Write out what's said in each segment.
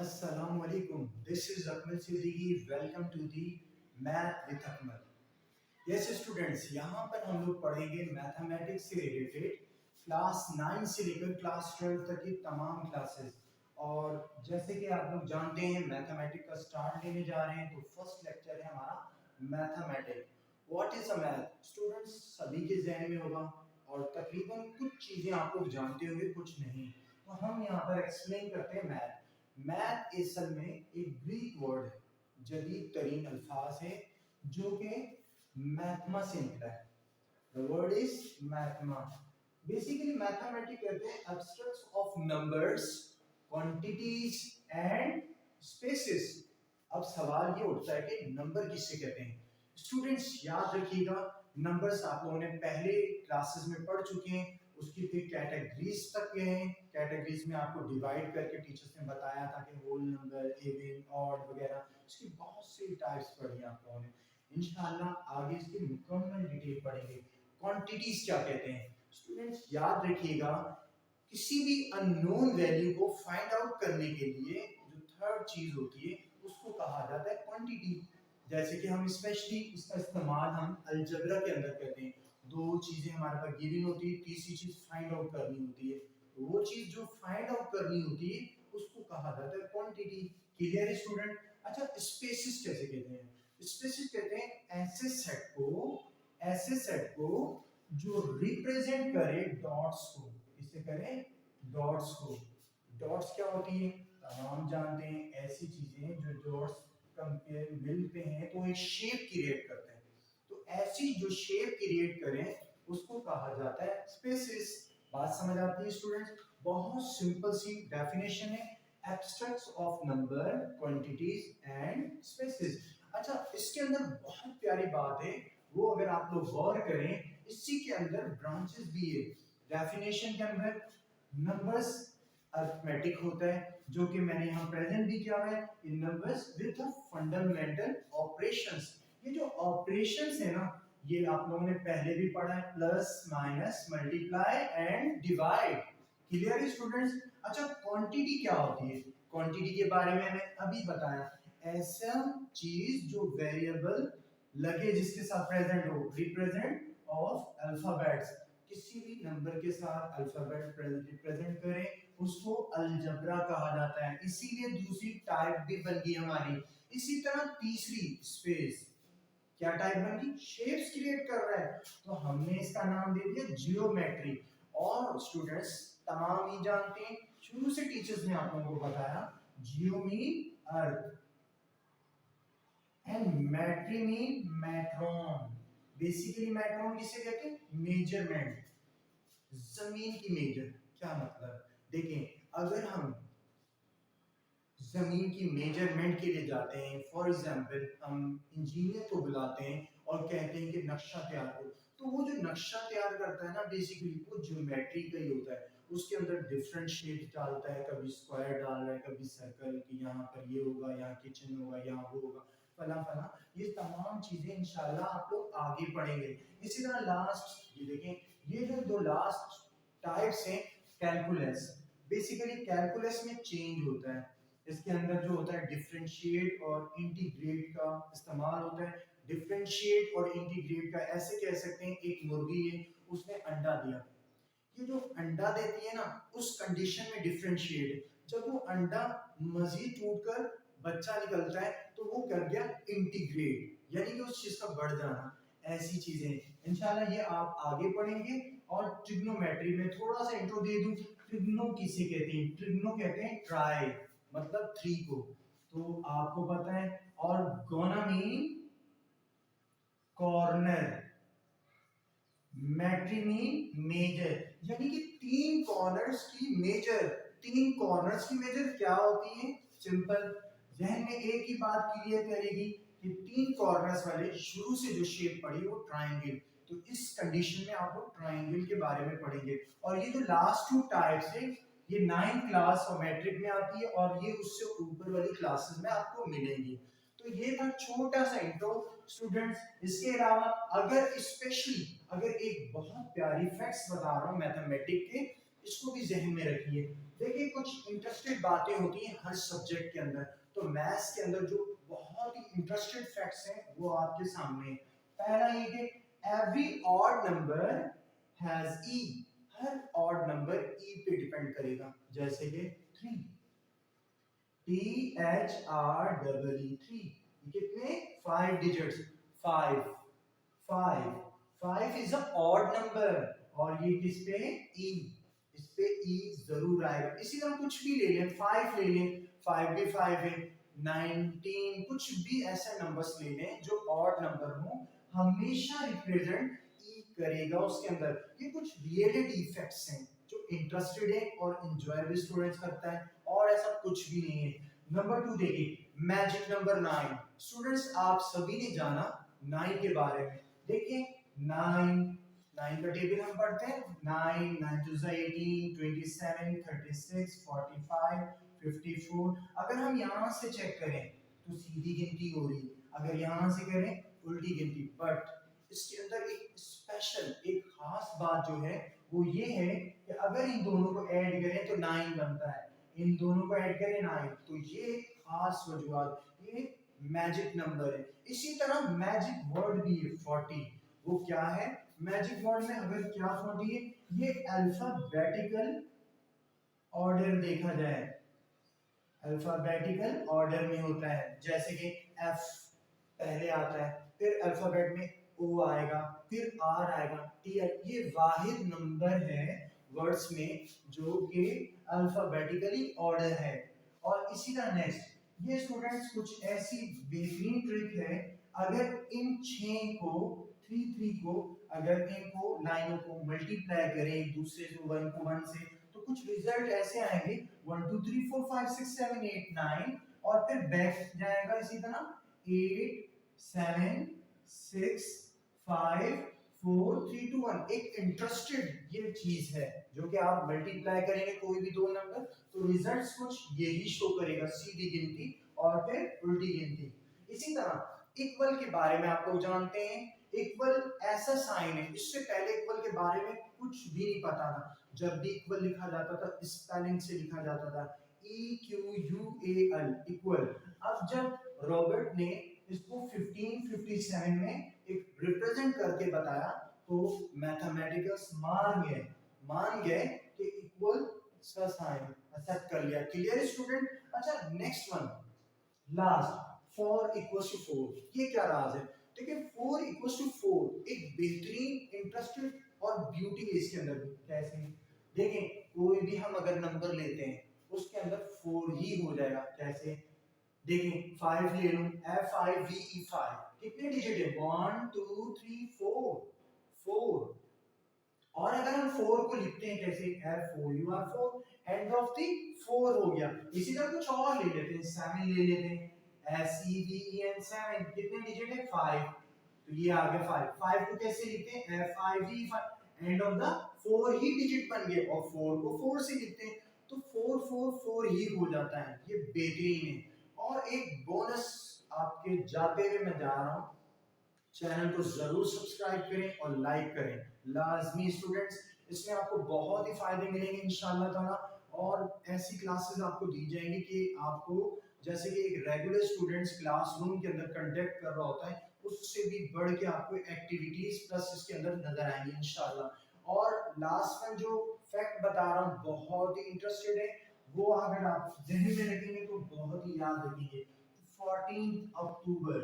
Assalamu alaikum. This is Akmal Siddiqui. Welcome to the Math with Akmal. Yes students, यहाँ पर हम लोग पढ़ेंगे मैथमेटिक्स से रिलेटेड क्लास 9 से लेकर क्लास 12 तक की तमाम क्लासेस। और जैसे कि आप लोग जानते हैं मैथमेटिक्स का स्टार्ट लेने जा रहे हैं, तो फर्स्ट लेक्चर है हमारा mathematics. What is a math students, सभी के जहन में होगा और तकरीबन कुछ चीजें आप लोग जानते होंगे, कुछ नहीं। तो हम यहाँ पर एक्सप्लेन करते हैं मैथ। मैथ असल में एक ग्रीक वर्ड है, जदीद तरीन अल्फाज है जो कि मैथमा से निकला है। द वर्ड इज मैथमा। बेसिकली मैथमेटिक्स कहते हैं abstracts of numbers, quantities and spaces. अब सवाल ये उठता है कि नंबर किसे कहते हैं। स्टूडेंट्स याद रखिएगा, नंबर्स आप लोगों ने पहले क्लासेस में पढ़ चुके हैं। उसकी फिर कैटेगरीज तक गए हैं। कैटेगरीज में आपको डिवाइड करके टीचर्स ने बताया था कि होल नंबर, इवन, ऑड वगैरह, इसकी बहुत सी टाइप्स पढ़ी आप लोगों ने। इंशाल्लाह आगे इसकी मुकम्मल डिटेल पढ़ेंगे। क्वांटिटीज क्या कहते हैं स्टूडेंट्स, याद रखिएगा, किसी भी अननोन वैल्यू को फाइंड आउट करने के लिए जो थर्ड चीज होती है उसको कहा जाता है क्वांटिटी। जैसे कि हम स्पेशली इसका इस्तेमाल हम अलजेब्रा के अंदर करते हैं। दो चीजें हमारे पास गिवन होती है, तीसरी चीज फाइंड आउट करनी होती है। तो वो चीज जो फाइंड आउट करनी होती है उसको कहा जाता है क्वांटिटी। क्लियर है स्टूडेंट? अच्छा, स्पेसिस कैसे कहते हैं? स्पेसिस कहते हैं ऐसे सेट को जो रिप्रेजेंट करे डॉट्स को। किसे करें? डॉट्स को। डॉट्स क्या होती है? हम जानते हैं ऐसी चीजें जो डॉट्स कंपेयर मिलते हैं तो एक शेप क्रिएट करते हैं। तो ऐसी जो शेप क्रिएट करें उसको कहा जाता है स्पेसिस। बात समझ आती है स्टूडेंट्स? बहुत सिंपल सी डेफिनेशन है, abstracts of number, quantities and spaces. अच्छा, इसके अंदर बहुत प्यारी बात है, वो अगर आप लोग गौर करें, इसी के अंदर ब्रांचेस भी है। डेफिनेशन के अंदर नंबर्स अरिथमेटिक होता है, जो कि मैंने यहाँ प्रेजेंट भी किया है, इन नंबर्स विद फंडामेंटल ऑपरेशंस। ये जो ऑपरेशंस है ना, ये आप लोगों ने पहले भी पढ़ा है, plus, minus, multiply and divide. Clear है स्टूडेंट्स? अच्छा, क्वांटिटी क्या होती है? क्वांटिटी के बारे में मैं अभी बताया, ऐसा चीज जो वेरिएबल लगे जिसके साथ प्रेजेंट हो, रिप्रेजेंट ऑफ अल्फाबेट्स। किसी भी नंबर के साथ अल्फाबेट रिप्रेजेंट करें उसको अलजेब्रा कहा जाता है। इसीलिए दूसरी टाइप भी बन गई हमारी। इसी तरह तीसरी स्पेस क्या टाइप बन गई? शेप्स क्रिएट कर रहा है, तो हमने इसका नाम दे दिया जियोमेट्री। और स्टूडेंट्स तमाम ही जानते हैं, शुरू से टीचर्स ने आप लोगों को बताया, geo mean earth and metry mean मैट्रॉन। बेसिकली मैट्रॉन किसे कहते हैं? मेजरमेंट, जमीन की मेजर। क्या मतलब? देखें, अगर हम जमीन की मेजरमेंट के लिए जाते हैं, फॉर एग्जांपल हम इंजीनियर को बुलाते हैं और कहते हैं कि नक्शा तैयार करो, तो वो जो नक्शा तैयार करता है ना, बेसिकली वो ज्योमेट्री का ही होता है। उसके अंदर डिफरेंट शेप्स डालता है, कभी स्क्वायर डाल रहा है, कभी सर्कल, कि यहाँ पर ये होगा, यहाँ किचन होगा, यहाँ वो होगा, फला फला। ये तमाम चीजें इंशाल्लाह आप लोग आगे पढ़ेंगे। इसी तरह लास्ट ये देखें, ये जो दो लास्ट टाइप्स हैं, कैलकुलस। बेसिकली कैलकुलस में चेंज होता है, इसके अंदर जो होता है डिफरेंशिएट और इंटीग्रेट का इस्तेमाल होता है। डिफरेंशिएट और इंटीग्रेट का ऐसे कह सकते हैं, एक मुर्गी है, उसने अंडा दिया, ये जो अंडा देती है ना, उस कंडीशन में डिफरेंशिएट है। जब वो अंडा मजीद टूटकर बच्चा निकलता है तो वो कर गया इंटीग्रेट, यानी कि उस चीज का बढ़ जाना। ऐसी चीजें इंशाल्लाह ये आप आगे पढ़ेंगे। और ट्रिग्नोमेट्री में थोड़ा सा इंट्रो दे दूं, ट्रिग्नो किसे कहते हैं? ट्रिग्नो कहते हैं ट्राई, मतलब थ्री को, तो आपको पता है। और गोना मीन कॉर्नर, मैट्रिनी मेजर, यानी कि तीन कॉर्नर्स की मेजर। तीन कॉर्नर्स की मेजर क्या होती है? सिंपल, जहन में एक ही बात क्लियर करेगी कि तीन कॉर्नर्स वाले शुरू से जो शेप पढ़ी वो ट्रायंगल। तो इस कंडीशन में आप लोग ट्रायंगल के बारे में पढ़ेंगे। और ये जो लास्ट टू टाइप्स है, ये 9th क्लास और मैट्रिक में आती है, और ये उससे ऊपर वाली क्लासेस में आपको मिलेंगी। तो ये था छोटा सा इंट्रो स्टूडेंट्स। इसके अलावा अगर स्पेशली अगर एक बहुत प्यारी फैक्ट्स बता रहा हूँ मैथमेटिक्स के, इसको भी जहन में रखिए। देखिए कुछ इंटरेस्टेड बातें होती हैं हर सब्जेक्ट के अंदर, तो मैथ्स के अंदर जो बहुत ही इंटरेस्टेड फैक्ट्स हैं वो आपके सामने हैं। पहला ये कि every odd number has E, her odd number ई पे डिपेंड करेगा, जैसे कि 3, THREE, कितने 5 digits, 5 5 5 is a odd number, और ये किस पे ई, इस पे ई जरूर आएगा। इसी तरह कुछ भी ले लें, 5 ले लें, 5 भी 5 है, 19, कुछ भी ऐसे नंबर्स ले लें जो ऑड नंबर हो, हमेशा रिप्रेजेंट ई करेगा उसके अंदर। ये कुछ रियलिटी फैक्ट्स हैं जो इंटरेस्टेड है और एंजॉयबल स्टूडेंट्स करता है, और ऐसा कुछ भी नहीं है। नंबर 2 देखिए, मैजिक नंबर 9। स्टूडेंट्स आप सभी ने जाना 9 के बारे में। देखिए 9 का टेबल हम पढ़ते हैं, 9 2 18, 27, 36, 45, 54। अगर हम यहाँ से चेक करें तो सीधी गिनती हो रही है, अगर यहाँ से करें उल्टी गिनती। बट इसके अंदर एक स्पेशल, एक खास बात जो है वो ये है कि अगर इन दोनों को ऐड करें तो 9 बनता है, इन दोनों को ऐड करें 9, तो ये खास वजूहत, ये मैजिक नंबर है। इसी तरह मैजिक वर्ड भी है 40। वो क्या है मैजिक वर्ड में, अगर क्या 40 है, ये अल्फाबेटिकल ऑर्डर देखा जाए, अल्फाबेटिकल ऑर्डर में होता है, जैसे कि एफ पहले आता है, फिर अल्फाबेट में ओ आएगा, फिर आर आएगा, टी। ये वाहिद नंबर है वर्ड्स में जो कि अल्फाबेटिकली ऑर्डर है। और इसी तरह नेक्स्ट, ये स्टूडेंट्स कुछ ऐसी बेहतरीन ट्रिक है, अगर इन 6 को 3 को, अगर इनको लाइनों को मल्टीप्लाई करें एक दूसरे से, 1 को 1 से, तो कुछ रिजल्ट ऐसे आएंगे 1 2 3 4 5 6 7 8 9, और फिर बैक जाएगा इसी तरह 8 7 6 5 4 3 2 1। एक इंटरेस्टेड ये चीज है जो कि आप मल्टीप्लाई करेंगे कोई भी दो नंबर तो रिजल्ट्स कुछ यही शो करेगा, सीधी गिनती और फिर उल्टी गिनती। इसी तरह इक्वल के बारे में आप लोग जानते हैं, इक्वल ऐसा साइन है, इससे पहले इक्वल के बारे में कुछ भी नहीं पता था। जब भी इक्वल लिखा जाता था स्पेलिंग से लिखा जाता था, EQUAL, इक्वल। अब जब रॉबर्ट ने इसको 1557 में एक रिप्रेजेंट करके बताया तो मैथमेटिकल्स मान गए कि इक्वल का साइन एक्सेप्ट कर लिया। Clear student? अच्छा next one, last, 4 equals to 4। ये क्या राज है? देखिए 4 इक्वल्स टू 4 एक बेहतरीन इंटरेस्टेड और ब्यूटी है इसके अंदर भी। कैसे? देखें कोई भी हम अगर नंबर लेते हैं उसके अंदर 4 ही हो जाएगा। कैसे? देखें 5 ले लूं, FIVE5, कितने डिजिट है? 1 2 3 4, 4। और अगर हम 4 को लिखते हैं कैसे? F4UR4, एंड ऑफ द 4 हो गया। इसी तरह कुछ और ले लेते हैं, 7 ले लेते हैं, SEVEN7, कितने डिजिट है? 5, तो ये आ गया 5। 5 को कैसे लिखते हैं? FIV5, end of the 4 he digit बन गए, और 4 को 4 से लिखते हैं तो 4 4 4 ही हो जाता है। ये बेहतरीन है। और एक बोनस आपके जाते हुए मैं जा रहा हूं, चैनल को जरूर सब्सक्राइब करें और लाइक करें लाजमी स्टूडेंट्स, इसमें आपको बहुत ही फायदे मिलेंगे इंशाल्लाह ताला। और ऐसी क्लासेस आपको दी जाएंगी कि आपको जैसे कि एक रेगुलर स्टूडेंट्स क्लासरूम के अंदर कंडक्ट कर रहा होता है उससे भी बढ़ के आपको एक्टिविटीज प्लस इसके अंदर नजर आएंगी इंशाल्लाह। और लास्ट में जो फैक्ट बता रहा हूँ बहुत ही इंटरेस्टेड है, वो अगर आप जहन में रखेंगे तो बहुत ही याद रखेंगे। 14 अक्टूबर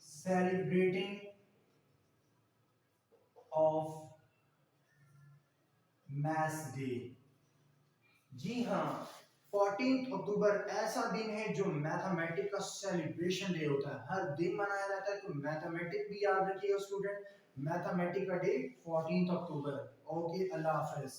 celebrating of मैथ्स डे। जी हाँ, 14 अक्टूबर ऐसा दिन है जो मैथमेटिक्स का सेलिब्रेशन डे होता है, हर दिन मनाया जाता है। तो मैथमेटिक्स भी याद रखिएगा स्टूडेंट, मैथमेटिक्स का डे 14 अक्टूबर। ओके, अल्लाह हाफिज।